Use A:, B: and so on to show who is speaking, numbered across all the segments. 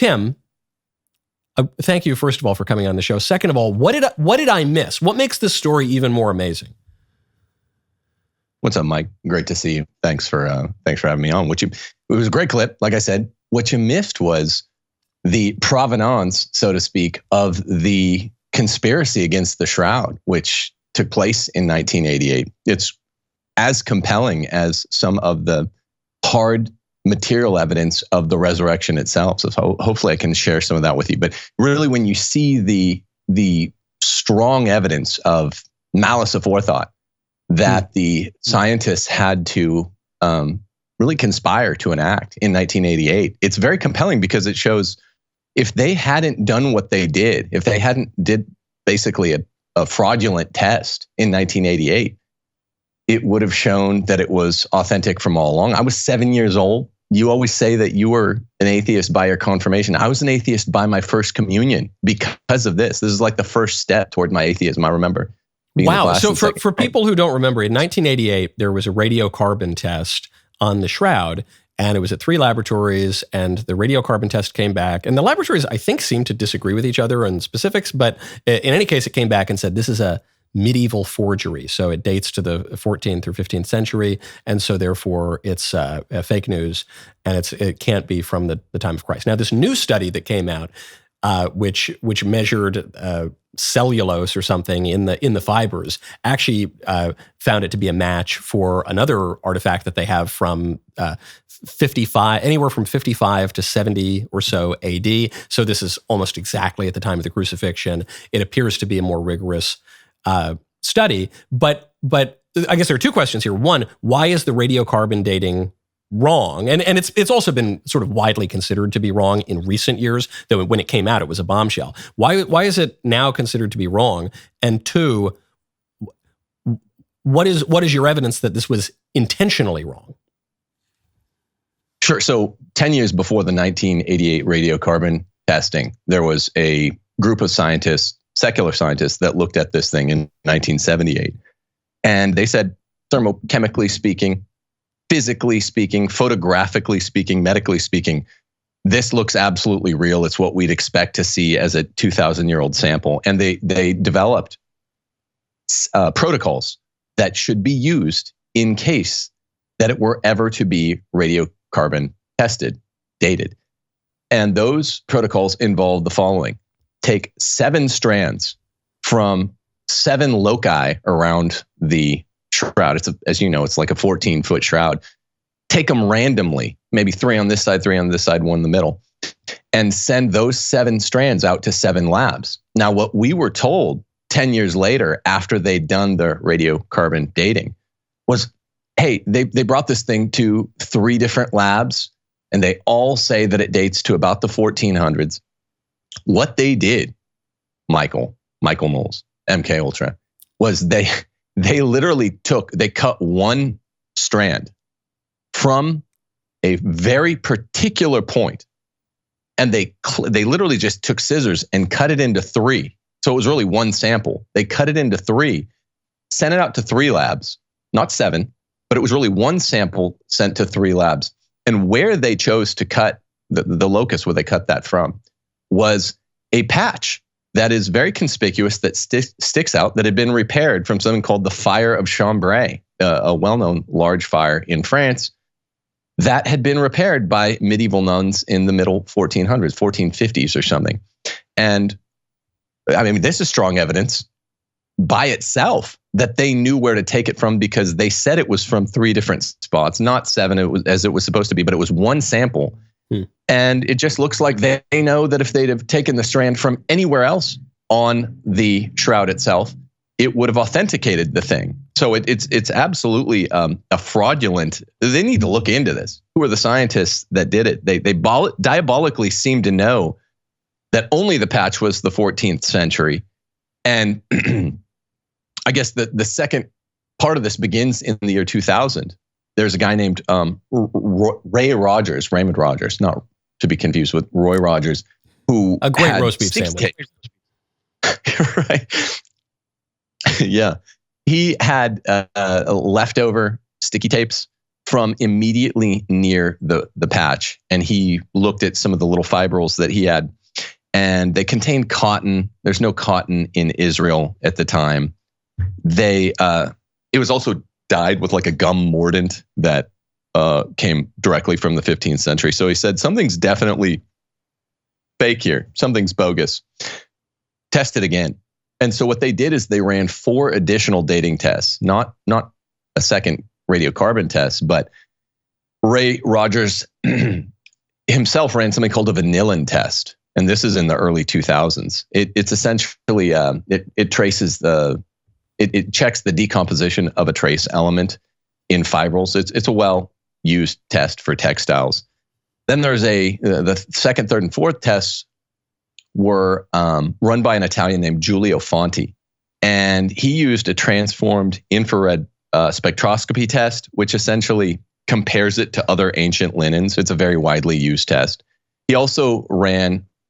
A: Tim, thank you, first of all, for coming on the show. Second of all, what did I miss? What makes this story even more amazing?
B: What's up, Mike? Great to see you. Thanks for having me on. It was a great clip. Like I said, what you missed was the provenance, so to speak, of the conspiracy against the Shroud, which took place in 1988. It's as compelling as some of the hard material evidence of the resurrection itself. So hopefully I can share some of that with you. But really, when you see the strong evidence of malice aforethought that the scientists had to really conspire to enact in 1988, it's very compelling because it shows if they hadn't done what they did, if they hadn't did basically a fraudulent test in 1988, it would have shown that it was authentic from all along. I was 7 years old. You always say that you were an atheist by your confirmation. I was an atheist by my first communion because of this. This is like the first step toward my atheism, I remember.
A: Wow. So for people who don't remember, in 1988, there was a radiocarbon test on the Shroud, and it was at 3 laboratories, and the radiocarbon test came back. And the laboratories, I think, seemed to disagree with each other on specifics, but in any case, it came back and said, this is a medieval forgery. So it dates to the 14th or 15th century, and so therefore it's fake news, and it can't be from the time of Christ. Now, this new study that came out, which measured cellulose or something in the fibers, actually found it to be a match for another artifact that they have from 55, anywhere from 55 to 70 or so AD. So this is almost exactly at the time of the crucifixion. It appears to be a more rigorous study, but I guess there are 2 questions here. One, why is the radiocarbon dating wrong? And it's also been sort of widely considered to be wrong in recent years, though when it came out, it was a bombshell. Why is it now considered to be wrong? And 2, what is your evidence that this was intentionally wrong?
B: Sure. So 10 years before the 1988 radiocarbon testing, there was a group of scientists, secular scientists, that looked at this thing in 1978. And they said, thermochemically speaking, physically speaking, photographically speaking, medically speaking, this looks absolutely real. It's what we'd expect to see as a 2,000-year-old sample. And they developed protocols that should be used in case that it were ever to be radiocarbon tested, dated. And those protocols involve the following. Take 7 strands from 7 loci around the Shroud. As you know, it's like a 14-foot shroud. Take them randomly, maybe 3 on this side, 3 on this side, 1 in the middle, and send those 7 strands out to 7 labs. Now, what we were told 10 years later, after they'd done the radiocarbon dating, was, hey, they brought this thing to 3 different labs, and they all say that it dates to about the 1400s. What they did, Michael Knowles, MK Ultra, was they literally cut 1 strand from a very particular point, and they literally just took scissors and cut it into 3. So it was really 1 sample. They cut it into 3, sent it out to 3 labs, not 7, but it was really 1 sample sent to 3 labs. And where they chose to cut the locus where they cut that from was a patch that is very conspicuous that sticks out, that had been repaired from something called the Fire of Chambray, a well-known large fire in France that had been repaired by medieval nuns in the middle 1400s, 1450s or something. And I mean, this is strong evidence by itself that they knew where to take it from, because they said it was from 3 different spots, not 7 as it was supposed to be, but it was 1 sample. And it just looks like they know that if they'd have taken the strand from anywhere else on the Shroud itself, it would have authenticated the thing. So it's absolutely a fraudulent. They need to look into this. Who are the scientists that did it? They diabolically seem to know that only the patch was the 14th century. And I guess the second part of this begins in the year 2000. There's a guy named Raymond Rogers, not to be confused with Roy Rogers, who
A: a great roast beef sandwich.
B: Right. Yeah. He had leftover sticky tapes from immediately near the patch, and he looked at some of the little fibrils that he had, and they contained cotton. There's no cotton in Israel at the time. It was also dyed with like a gum mordant that came directly from the 15th century. So he said, something's definitely fake here. Something's bogus. Test it again. And so what they did is they ran 4 additional dating tests, not a second radiocarbon test, but Ray Rogers himself ran something called a vanillin test. And this is in the early 2000s. It's essentially, it traces it checks the decomposition of a trace element in fibrils. It's a well-used test for textiles. Then there's the second, third, and fourth tests were run by an Italian named Giulio Fonti. And he used a transformed infrared spectroscopy test, which essentially compares it to other ancient linens. It's a very widely used test. He also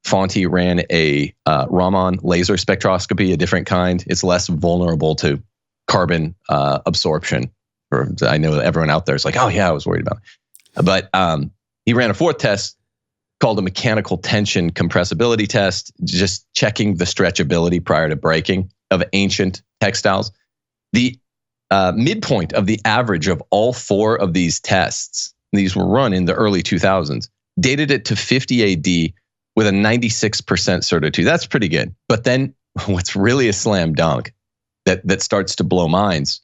B: Fonti ran a Raman laser spectroscopy, a different kind. It's less vulnerable to carbon absorption. I know everyone out there is like, oh yeah, I was worried about it. But he ran a fourth test called a mechanical tension compressibility test, just checking the stretchability prior to breaking of ancient textiles. The midpoint of the average of all 4 of these tests, these were run in the early 2000s, dated it to 50 AD with a 96% certitude. That's pretty good. But then what's really a slam dunk that starts to blow minds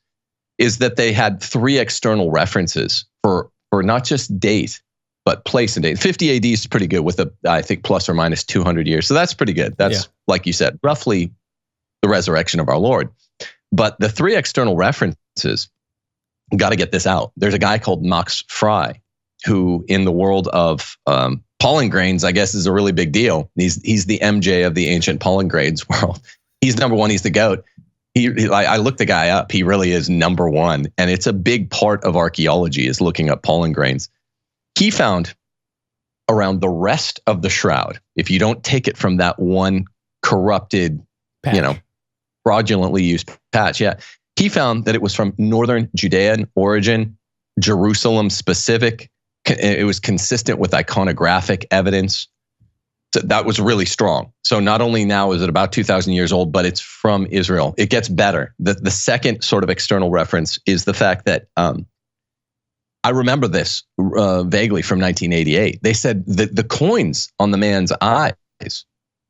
B: is that they had 3 external references for not just date, but place and date. 50 AD is pretty good with I think plus or minus 200 years. So that's pretty good. That's, like you said, roughly the resurrection of our Lord. But the 3 external references, got to get this out. There's a guy called Max Frey, who in the world of pollen grains, I guess, is a really big deal. He's the MJ of the ancient pollen grains world. He's number one. He's the GOAT. I looked the guy up. He really is number one. And it's a big part of archaeology is looking up pollen grains. He found around the rest of the shroud, if you don't take it from that one corrupted, patch, fraudulently used patch, he found that it was from northern Judean origin, Jerusalem specific. It was consistent with iconographic evidence. So that was really strong. So not only now is it about 2,000 years old, but it's from Israel. It gets better. The second sort of external reference is the fact that I remember this vaguely from 1988. They said that the coins on the man's eyes,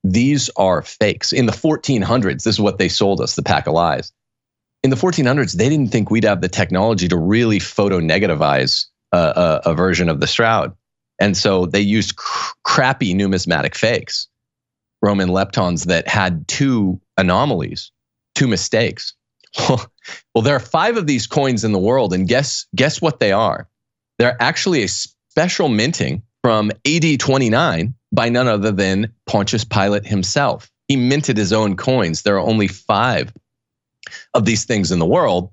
B: these are fakes. In the 1400s, this is what they sold us, the pack of lies. In the 1400s, they didn't think we'd have the technology to really photo-negativize a version of the shroud. And so they used crappy numismatic fakes, Roman leptons that had 2 anomalies, 2 mistakes. Well, there are 5 of these coins in the world, and guess what they are? They're actually a special minting from AD 29 by none other than Pontius Pilate himself. He minted his own coins. There are only 5 of these things in the world,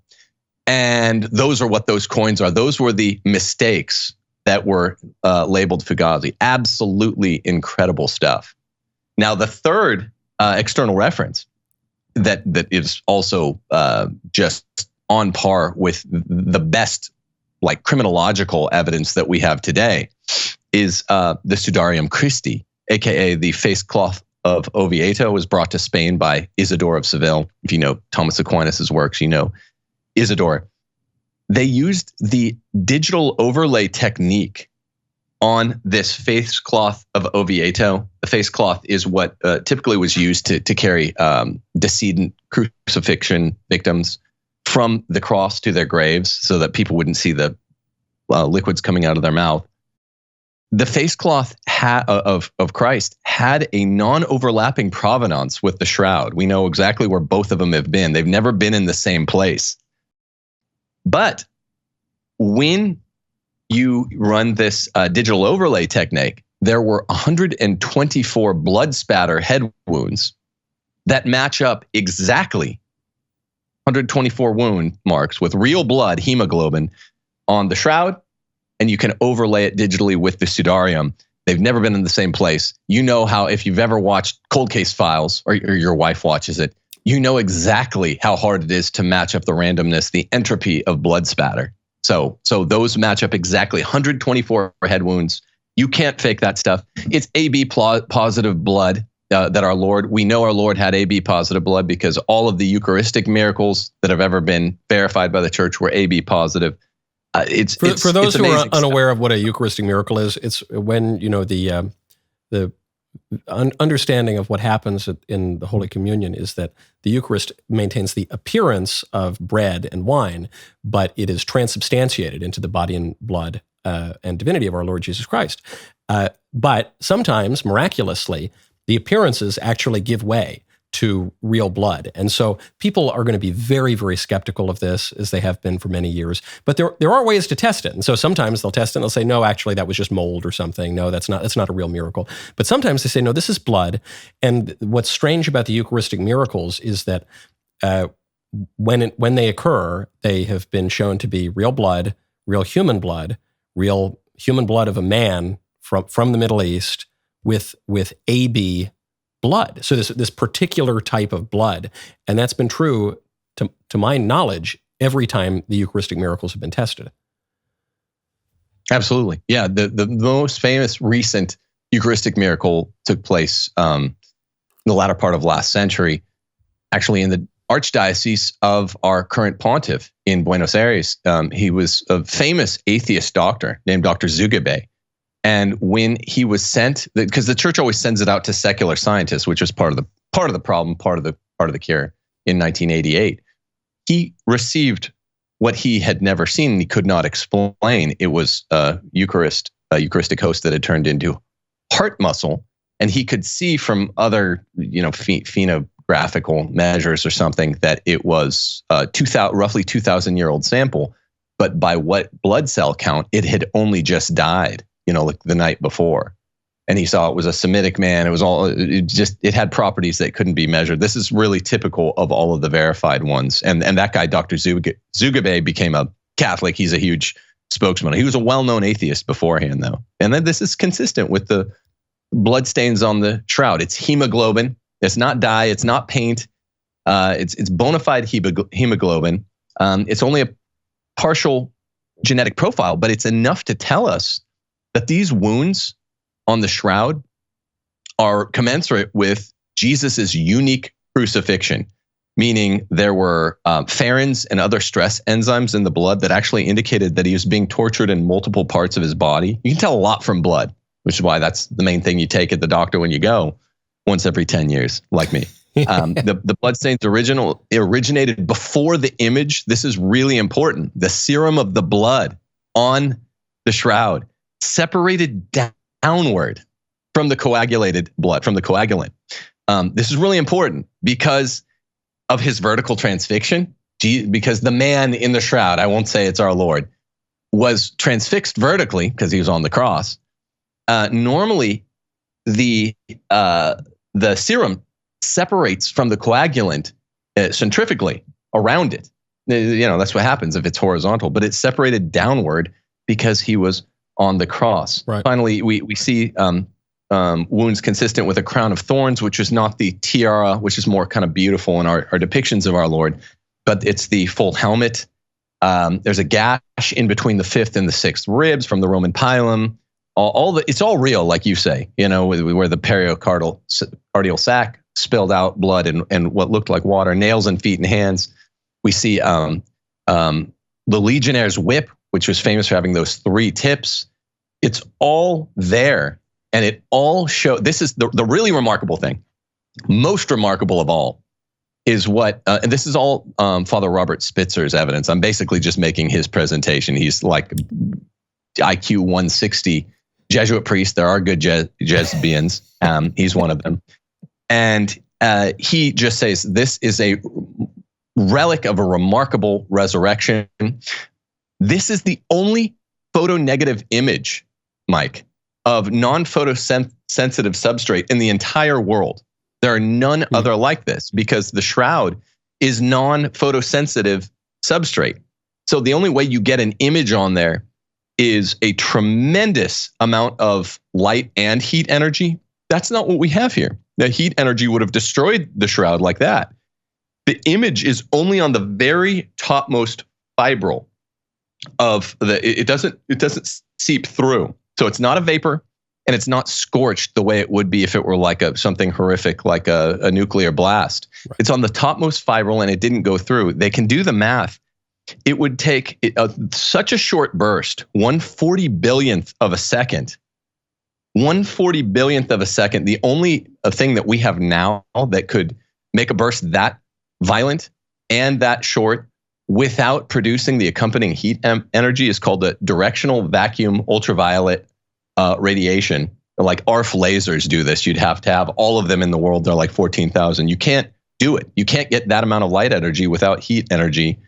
B: and those are what those coins are. Those were the mistakes that were labeled Fugazi. Absolutely incredible stuff. Now, the third external reference that is also just on par with the best like criminological evidence that we have today is the Sudarium Christi, aka the face cloth of Oviedo, was brought to Spain by Isidore of Seville. If you know Thomas Aquinas's works, you know Isidore. They used the digital overlay technique on this face cloth of Oviedo. The face cloth is what typically was used to carry decedent crucifixion victims from the cross to their graves so that people wouldn't see the liquids coming out of their mouth. The face cloth of Christ had a non-overlapping provenance with the shroud. We know exactly where both of them have been. They've never been in the same place. But when you run this digital overlay technique, there were 124 blood spatter head wounds that match up exactly 124 wound marks with real blood, hemoglobin on the shroud, and you can overlay it digitally with the Sudarium. They've never been in the same place. You know how if you've ever watched Cold Case Files or your wife watches it, you know exactly how hard it is to match up the randomness, the entropy of blood spatter. So those match up exactly. 124 head wounds. You can't fake that stuff. It's AB positive blood that our Lord, we know our Lord had AB positive blood because all of the Eucharistic miracles that have ever been verified by the church were AB positive.
A: For those who are unaware of what a Eucharistic miracle is, it's when, the understanding of what happens in the Holy Communion is that the Eucharist maintains the appearance of bread and wine, but it is transubstantiated into the body and blood and divinity of our Lord Jesus Christ. But sometimes, miraculously, the appearances actually give way to real blood. And so people are going to be very, very skeptical of this, as they have been for many years. But there are ways to test it. And so sometimes they'll test it and they'll say, no, actually, that was just mold or something. No, that's not a real miracle. But sometimes they say, no, this is blood. And what's strange about the Eucharistic miracles is that when they occur, they have been shown to be real blood, real human blood of a man from the Middle East with AB blood. So this particular type of blood. And that's been true, to my knowledge, every time the Eucharistic miracles have been tested.
B: Absolutely. Yeah, the most famous recent Eucharistic miracle took place in the latter part of last century, actually in the archdiocese of our current pontiff in Buenos Aires. He was a famous atheist doctor named Dr. Zugabe. And when he was sent, because the church always sends it out to secular scientists, which was part of the problem, part of the cure, in 1988, he received what he had never seen. He could not explain. It was a Eucharistic host that had turned into heart muscle, and he could see from other, phenographical measures or something that it was roughly 2,000-year-old sample, but by what blood cell count, it had only just died. Like the night before. And he saw it was a Semitic man. It had properties that couldn't be measured. This is really typical of all of the verified ones. And that guy, Dr. Zugabe, became a Catholic. He's a huge spokesman. He was a well-known atheist beforehand, though. And then this is consistent with the bloodstains on the shroud. It's hemoglobin. It's not dye. It's not paint. It's bona fide hemoglobin. It's only a partial genetic profile, but it's enough to tell us that these wounds on the shroud are commensurate with Jesus's unique crucifixion, meaning there were pherins and other stress enzymes in the blood that actually indicated that he was being tortured in multiple parts of his body. You can tell a lot from blood, which is why that's the main thing you take at the doctor when you go once every 10 years, like me. The bloodstains originated before the image. This is really important. The serum of the blood on the shroud separated downward from the coagulated blood, from the coagulant. This is really important because of his vertical transfixion, because the man in the shroud, I won't say it's our Lord, was transfixed vertically because he was on the cross. Normally, the serum separates from the coagulant centrifugally around it. That's what happens if it's horizontal, but it's separated downward because he was on the cross.
A: Right.
B: Finally, we see wounds consistent with a crown of thorns, which is not the tiara, which is more kind of beautiful in our depictions of our Lord, but it's the full helmet. There's a gash in between the 5th and the 6th ribs from the Roman pilum. It's all real, like you say, where the periocardial sac spilled out blood and what looked like water, nails in feet and hands. We see the legionnaire's whip, which was famous for having those 3 tips. It's all there. And it all this is the really remarkable thing. Most remarkable of all is what, and this is all Father Robert Spitzer's evidence. I'm basically just making his presentation. He's like IQ 160 Jesuit priest. There are good Jesubians. He's one of them. And he just says, this is a relic of a remarkable resurrection. This is the only photonegative image, Mike, of non-photosensitive substrate in the entire world. There are none other like this because the shroud is non-photosensitive substrate. So the only way you get an image on there is a tremendous amount of light and heat energy. That's not what we have here. The heat energy would have destroyed the shroud like that. The image is only on the very topmost fibril of it doesn't seep through. So it's not a vapor, and it's not scorched the way it would be if it were like something horrific, like a nuclear blast. Right. It's on the topmost fibril, and it didn't go through. They can do the math. It would take such a short burst, 1/40 billionth of a second. 1/40 billionth of a second. The only thing that we have now that could make a burst that violent and that short without producing the accompanying heat energy is called the directional vacuum ultraviolet radiation. Like ARF lasers do this. You'd have to have all of them in the world. They're like 14,000. You can't do it. You can't get that amount of light energy without heat energy.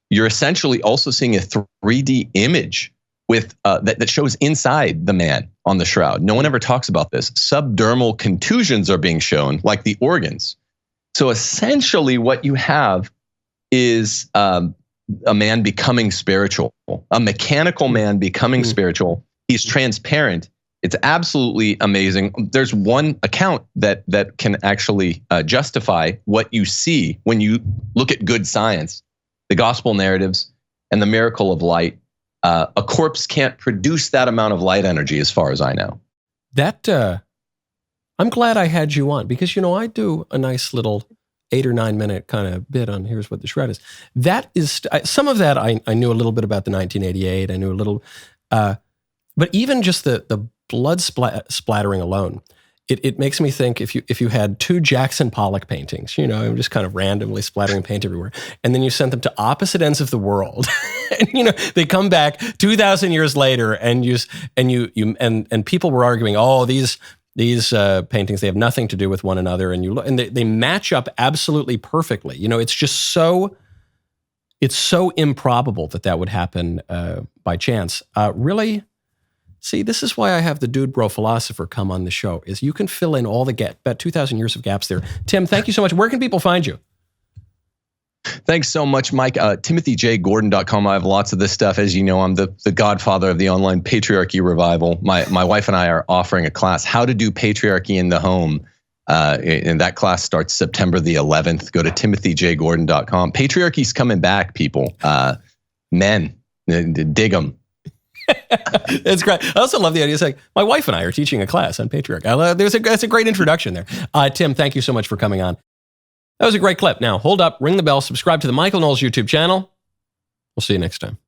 B: You're essentially also seeing a 3D image with that shows inside the man on the shroud. No one ever talks about this. Subdermal contusions are being shown, like the organs. So essentially what you have is a man becoming spiritual, a mechanical man becoming spiritual. He's transparent. It's absolutely amazing. There's one account that can actually justify what you see when you look at good science, the gospel narratives and the miracle of light. A corpse can't produce that amount of light energy, as far as I know.
A: That I'm glad I had you on, because I do a nice little 8 or 9 minute kind of bit on here's what the shroud is. That is some of that I knew a little bit about the 1988. I knew a little, but even just the blood splattering alone, it makes me think if you had 2 Jackson Pollock paintings, just kind of randomly splattering paint everywhere, and then you sent them to opposite ends of the world, and they come back 2,000 years later, and people were arguing, oh, these paintings, they have nothing to do with one another, and they match up absolutely perfectly. It's just it's so improbable that would happen by chance. Really. See, this is why I have the dude Bro Philosopher come on the show, is you can fill in all the about 2,000 years of gaps there. Tim, thank you so much. Where can people find you?
B: Thanks so much, Mike. TimothyJGordon.com. I have lots of this stuff. As you know, I'm the godfather of the online patriarchy revival. My wife and I are offering a class, How to Do Patriarchy in the Home. And that class starts September the 11th. Go to TimothyJGordon.com. Patriarchy's coming back, people. Men, dig them.
A: It's great. I also love the idea. It's like, my wife and I are teaching a class on patriarchy. That's a great introduction there. Tim, thank you so much for coming on. That was a great clip. Now, hold up, ring the bell, subscribe to the Michael Knowles YouTube channel. We'll see you next time.